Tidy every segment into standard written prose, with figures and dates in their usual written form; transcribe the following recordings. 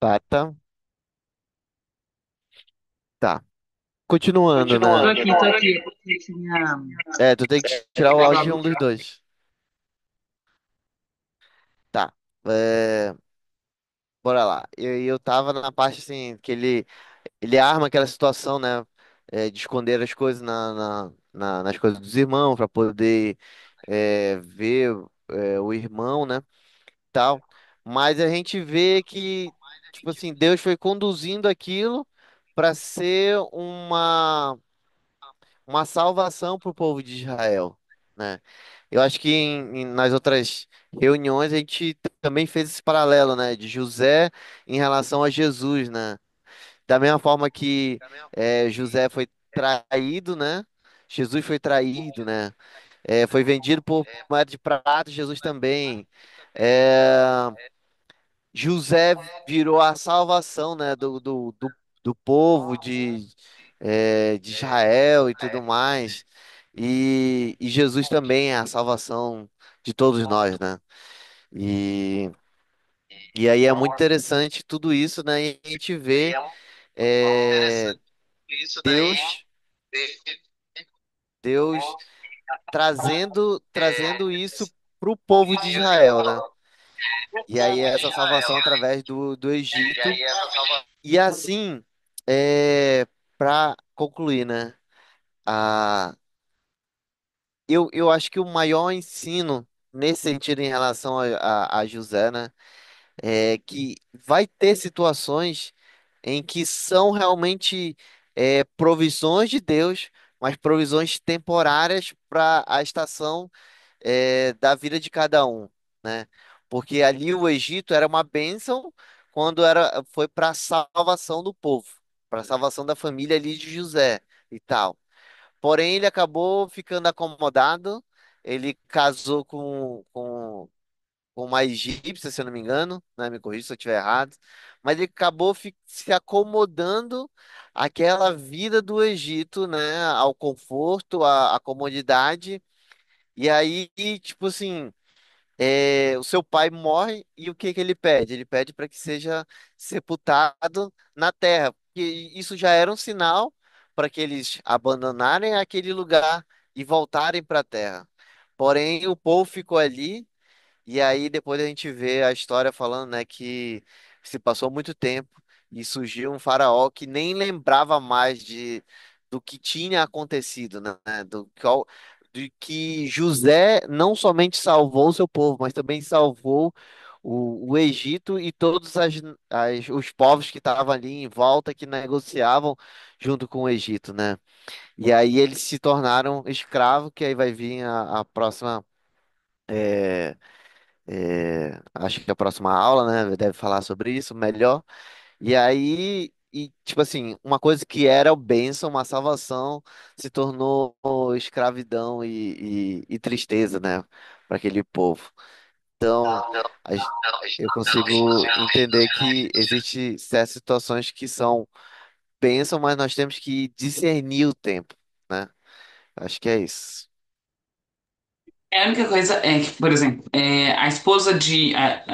Tá. Tá. Continuando, Tô né? aqui, tô aqui. Porque tinha É, tu tem que tirar o pegado áudio de algo. um dos dois. Tá. É, bora lá. Eu tava na parte assim, que ele arma aquela situação, né? De esconder as coisas nas coisas dos irmãos, pra poder ver o irmão, né? Tal. Mas a gente vê que, tipo assim, Deus foi conduzindo aquilo para ser uma salvação para o povo de Israel, né? Eu acho que nas outras reuniões a gente também fez esse paralelo, né? De José em relação a Jesus, né? Da mesma forma que José foi traído, né? Jesus foi traído, né? Foi vendido por moeda de prata, Jesus também. É, José virou a salvação, né, do povo de Israel e tudo mais. E Jesus também é a salvação de todos nós, né? E, e aí é muito interessante tudo isso, né? E a gente vê é, Deus, Deus trazendo isso para o povo de Israel, né? E aí essa salvação através do Egito. E assim, para concluir, né? A, eu acho que o maior ensino nesse sentido em relação a José, né? É que vai ter situações em que são realmente provisões de Deus, mas provisões temporárias para a estação da vida de cada um, né? Porque ali o Egito era uma bênção quando foi para a salvação do povo, para a salvação da família ali de José e tal. Porém, ele acabou ficando acomodado, ele casou com uma egípcia, se eu não me engano, né? Me corrija se eu estiver errado, mas ele acabou se acomodando àquela vida do Egito, né? Ao conforto, à comodidade. E aí, tipo assim, o seu pai morre e o que que ele pede? Ele pede para que seja sepultado na terra. E isso já era um sinal para que eles abandonarem aquele lugar e voltarem para a terra. Porém, o povo ficou ali e aí depois a gente vê a história falando, né, que se passou muito tempo e surgiu um faraó que nem lembrava mais do que tinha acontecido, né, de que José não somente salvou o seu povo, mas também salvou o Egito e todos os povos que estavam ali em volta que negociavam junto com o Egito, né? E aí eles se tornaram escravos, que aí vai vir a próxima. é, Acho que a próxima aula, né, deve falar sobre isso melhor. E aí, tipo assim, uma coisa que era o bênção, uma salvação, se tornou escravidão e tristeza, né, para aquele povo. Então, a gen- eu consigo entender que existe certas situações que são bênção, mas nós temos que discernir o tempo, né? Acho que é isso. A única coisa é que, por exemplo, a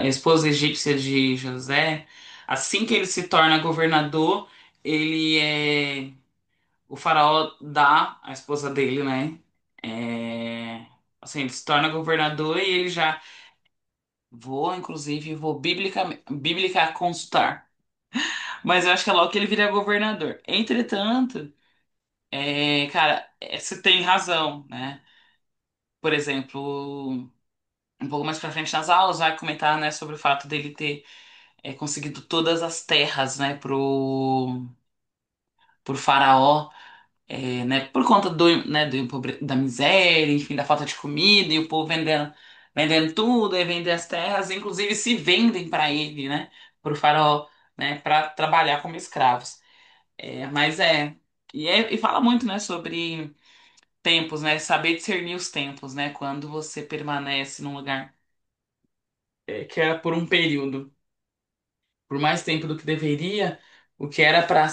esposa egípcia de José, assim que ele se torna governador, ele é o faraó dá a esposa dele, né? Assim, ele se torna governador e ele já vou bíblica consultar. Mas eu acho que é logo que ele vira governador. Entretanto, cara, você tem razão, né? Por exemplo, um pouco mais pra frente nas aulas vai comentar, né, sobre o fato dele ter conseguido todas as terras, né, por Faraó, né, por conta da miséria, enfim, da falta de comida e o povo vendendo tudo, e vender as terras, inclusive se vendem para ele, né, pro Faraó, né, para trabalhar como escravos. Mas e fala muito, né, sobre tempos, né, saber discernir os tempos, né, quando você permanece num lugar que era por um período, por mais tempo do que deveria, o que é para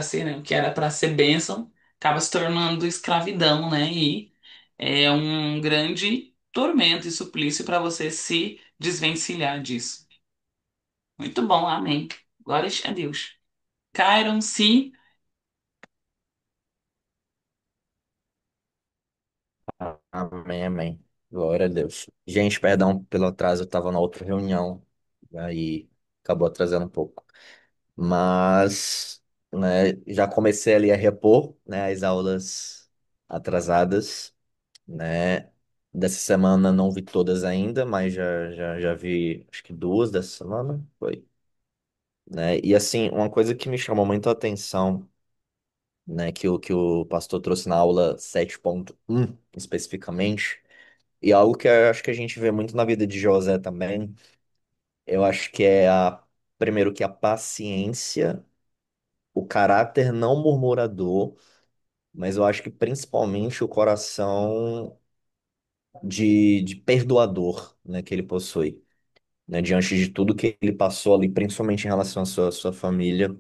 ser, né? O que era para ser bênção, acaba se tornando escravidão, né? E é um grande tormento e suplício para você se desvencilhar disso. Muito bom, amém. Glórias a Deus. Cairam-se. Amém, amém. Glória a Deus. Gente, perdão pelo atraso, eu estava na outra reunião, aí acabou atrasando um pouco. Mas, né, já comecei ali a repor, né, as aulas atrasadas, né? Dessa semana não vi todas ainda, mas já vi, acho que duas dessa semana, foi, né? E assim, uma coisa que me chamou muito a atenção, né, que o pastor trouxe na aula 7.1 especificamente, e algo que eu acho que a gente vê muito na vida de José também, eu acho que é primeiro que a paciência, o caráter não murmurador, mas eu acho que principalmente o coração de perdoador, né, que ele possui, né, diante de tudo que ele passou ali, principalmente em relação à sua família,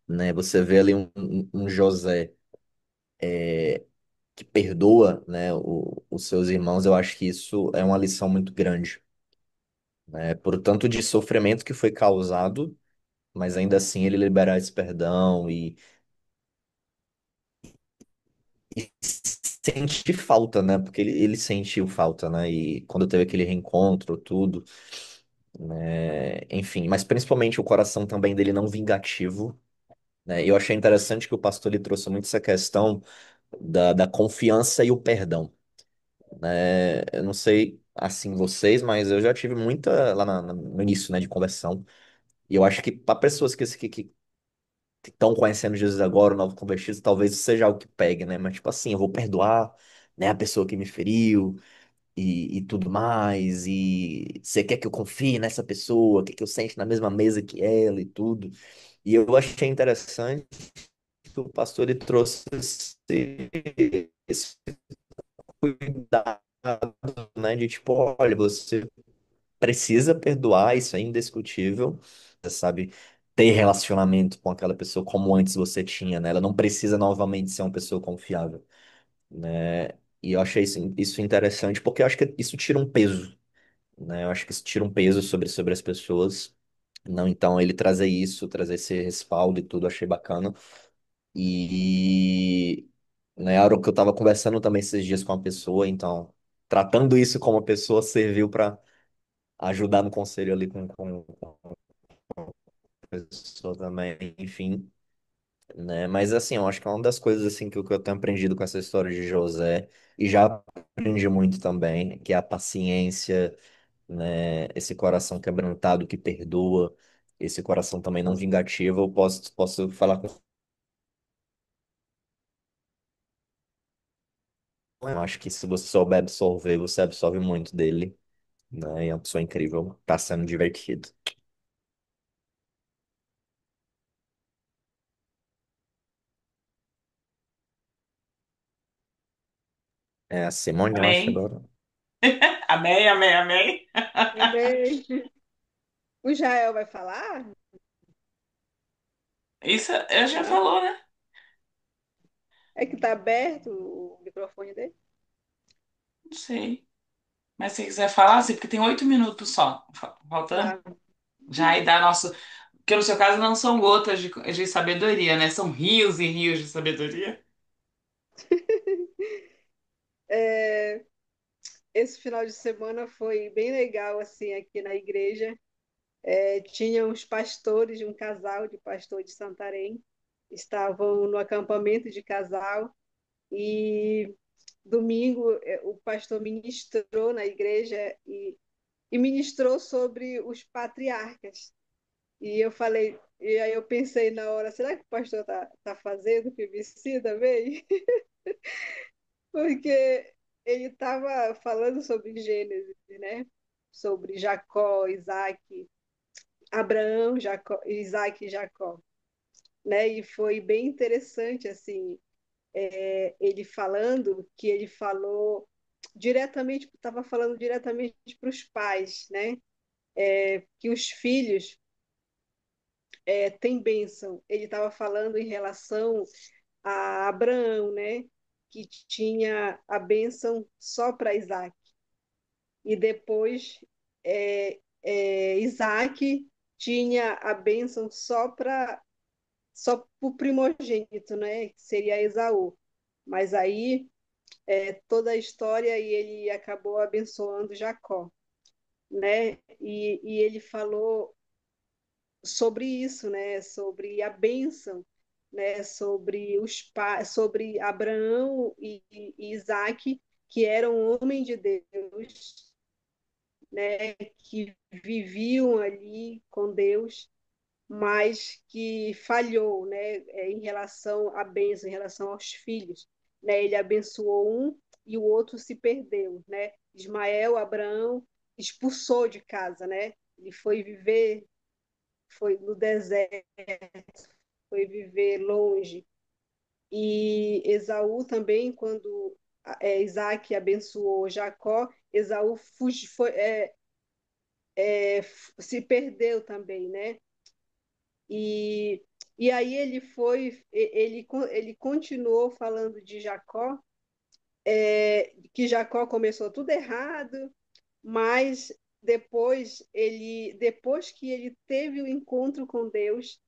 né, você vê ali um José que perdoa, né, os seus irmãos, eu acho que isso é uma lição muito grande, né, por tanto de sofrimento que foi causado, mas ainda assim ele liberar esse perdão e sente falta, né, porque ele sentiu falta, né, e quando teve aquele reencontro, tudo, né, enfim, mas principalmente o coração também dele não vingativo, né, eu achei interessante que o pastor ele trouxe muito essa questão da confiança e o perdão, né? Eu não sei assim vocês, mas eu já tive muita lá no início, né, de conversão. E eu acho que para pessoas que estão conhecendo Jesus agora, novos convertidos, talvez isso seja algo que pegue, né? Mas tipo assim, eu vou perdoar, né, a pessoa que me feriu e tudo mais. E você quer que eu confie nessa pessoa? Quer que eu sente na mesma mesa que ela e tudo? E eu achei interessante que o pastor ele trouxe esse cuidado, né? De tipo, olha, você precisa perdoar, isso é indiscutível, você sabe, ter relacionamento com aquela pessoa como antes você tinha, né? Ela não precisa novamente ser uma pessoa confiável, né? E eu achei isso interessante porque eu acho que isso tira um peso, né? Eu acho que isso tira um peso sobre as pessoas. Não, então ele trazer isso, trazer esse respaldo e tudo, eu achei bacana. E né, era o que eu tava conversando também esses dias com uma pessoa, então tratando isso como pessoa serviu para ajudar no conselho ali com a pessoa também, enfim, né? Mas assim, eu acho que é uma das coisas assim que eu tenho aprendido com essa história de José e já aprendi muito também, que é a paciência, né? Esse coração quebrantado que perdoa, esse coração também não vingativo. Eu posso falar com. Eu acho que se você souber absorver, você absorve muito dele, né? E é uma pessoa incrível, tá sendo divertido. É a Simone, eu acho Amém. agora. Amém, amém, amém. Amém. O Jael vai falar? Isso eu já Não? falou, né? É que tá aberto o microfone dele? Não sei. Mas se quiser falar, sim, porque tem 8 minutos só. Falta Tá. já aí dá nosso. Porque no seu caso não são gotas de sabedoria, né? São rios e rios de sabedoria. É, esse final de semana foi bem legal, assim, aqui na igreja. Tinha uns pastores, um casal de pastor de Santarém, estavam no acampamento de casal e domingo o pastor ministrou na igreja e ministrou sobre os patriarcas. E eu falei, e aí eu pensei na hora, será que o pastor tá fazendo PVC também? Porque ele estava falando sobre Gênesis, né? Sobre Jacó, Isaac, Abraão, Jacó, Isaac e Jacó, né? E foi bem interessante assim, ele falando que ele falou diretamente, estava falando diretamente para os pais, né? Que os filhos têm bênção. Ele estava falando em relação a Abraão, né? Que tinha a bênção só para Isaac. E depois Isaac tinha a bênção só para o primogênito, né? Que seria Esaú. Mas aí toda a história e ele acabou abençoando Jacó, né? E ele falou sobre isso, né? Sobre a bênção, né? Sobre os pais, sobre Abraão e Isaac, que eram homens de Deus, né? Que viviam ali com Deus, mas que falhou, né? Em relação à bênção, em relação aos filhos, né? Ele abençoou um e o outro se perdeu, né? Ismael, Abraão expulsou de casa, né? Ele foi viver, foi no deserto, foi viver longe. E Esaú também, quando Isaac abençoou Jacó, Esaú se perdeu também, né? E, e aí ele continuou falando de Jacó, que Jacó começou tudo errado, mas depois que ele teve o encontro com Deus,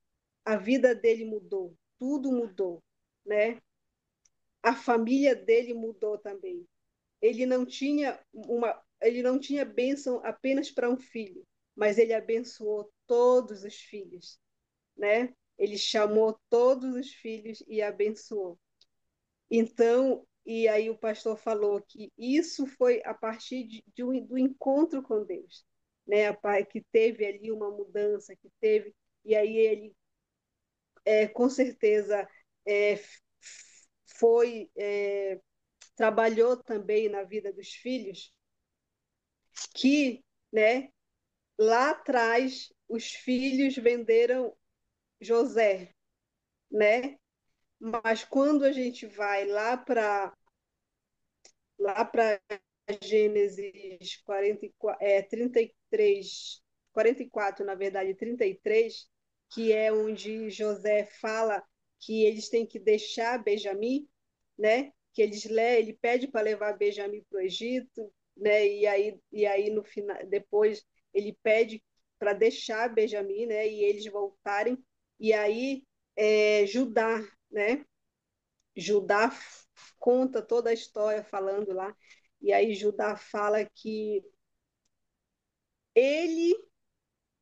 a vida dele mudou, tudo mudou, né? A família dele mudou também. Ele não tinha bênção apenas para um filho, mas ele abençoou todos os filhos, né? Ele chamou todos os filhos e abençoou. Então, e aí o pastor falou que isso foi a partir do encontro com Deus, né? Que teve ali uma mudança, que teve, e aí ele com certeza é, foi trabalhou também na vida dos filhos, que, né? Lá atrás os filhos venderam José, né? Mas quando a gente vai lá para Gênesis 44, 33, 44, na verdade, 33, que é onde José fala que eles têm que deixar Benjamim, né? Que ele pede para levar Benjamim para o Egito, né? E aí no final, depois ele pede para deixar Benjamim, né? E eles voltarem. E aí Judá, né? Judá conta toda a história falando lá, e aí Judá fala que ele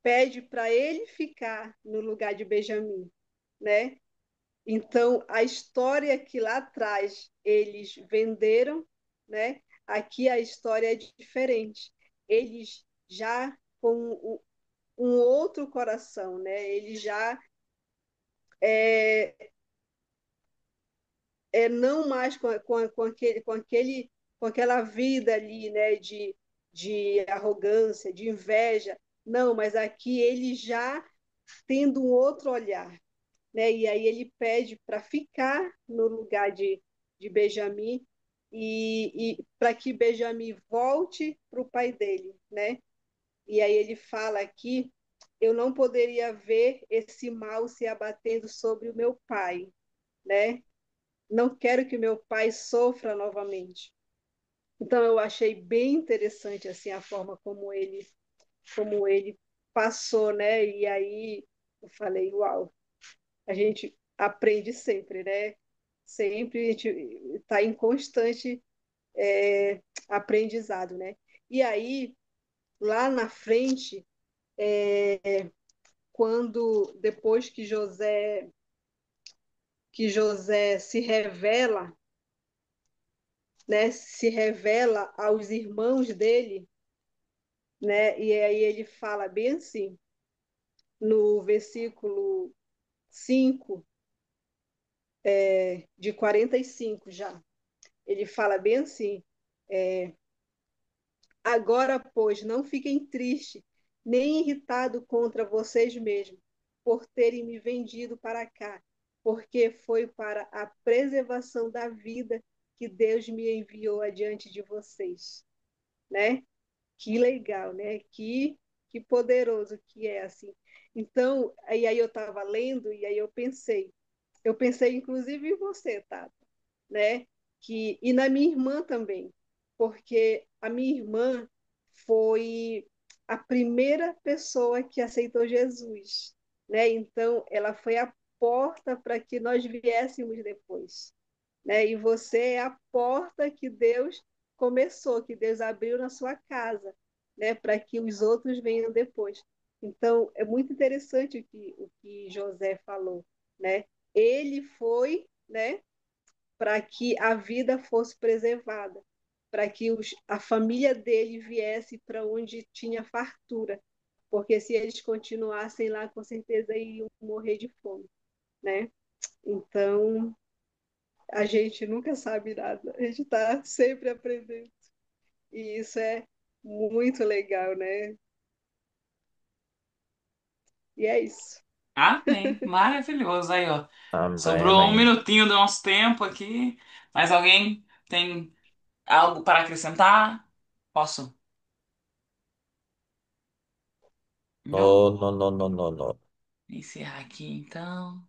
pede para ele ficar no lugar de Benjamim, né? Então a história que lá atrás eles venderam, né? Aqui a história é diferente. Eles já com um outro coração, né? Eles já é, não mais com aquela vida ali, né, de arrogância, de inveja, não, mas aqui ele já tendo um outro olhar, né, e aí ele pede para ficar no lugar de Benjamim e para que Benjamim volte para o pai dele, né, e aí ele fala aqui, eu não poderia ver esse mal se abatendo sobre o meu pai, né, não quero que meu pai sofra novamente. Então eu achei bem interessante assim a forma como ele passou, né? E aí eu falei, uau, a gente aprende sempre, né? Sempre a gente está em constante aprendizado, né? E aí lá na frente, quando depois que José se revela, né? Se revela aos irmãos dele, né? E aí ele fala bem assim, no versículo 5 de 45 já. Ele fala bem assim: agora, pois, não fiquem tristes, nem irritados contra vocês mesmos, por terem me vendido para cá, porque foi para a preservação da vida que Deus me enviou adiante de vocês, né? Que legal, né? Que poderoso que é assim. Então, aí eu estava lendo e aí eu pensei inclusive em você, Tata, né? E na minha irmã também, porque a minha irmã foi a primeira pessoa que aceitou Jesus, né? Então, ela foi a porta para que nós viéssemos depois, né? E você é a porta que Deus começou, que Deus abriu na sua casa, né? Para que os outros venham depois. Então, é muito interessante o que José falou, né? Ele foi, né? Para que a vida fosse preservada, para que a família dele viesse para onde tinha fartura, porque se eles continuassem lá, com certeza iam morrer de fome, né? Então, a gente nunca sabe nada, a gente está sempre aprendendo, e isso é muito legal, né? E é isso. Amém. Maravilhoso. Aí, ó. Amém, Sobrou um amém. minutinho do nosso tempo aqui. Mais alguém tem algo para acrescentar? Posso? Não? No, no, no, no, no, no. Encerrar aqui, então.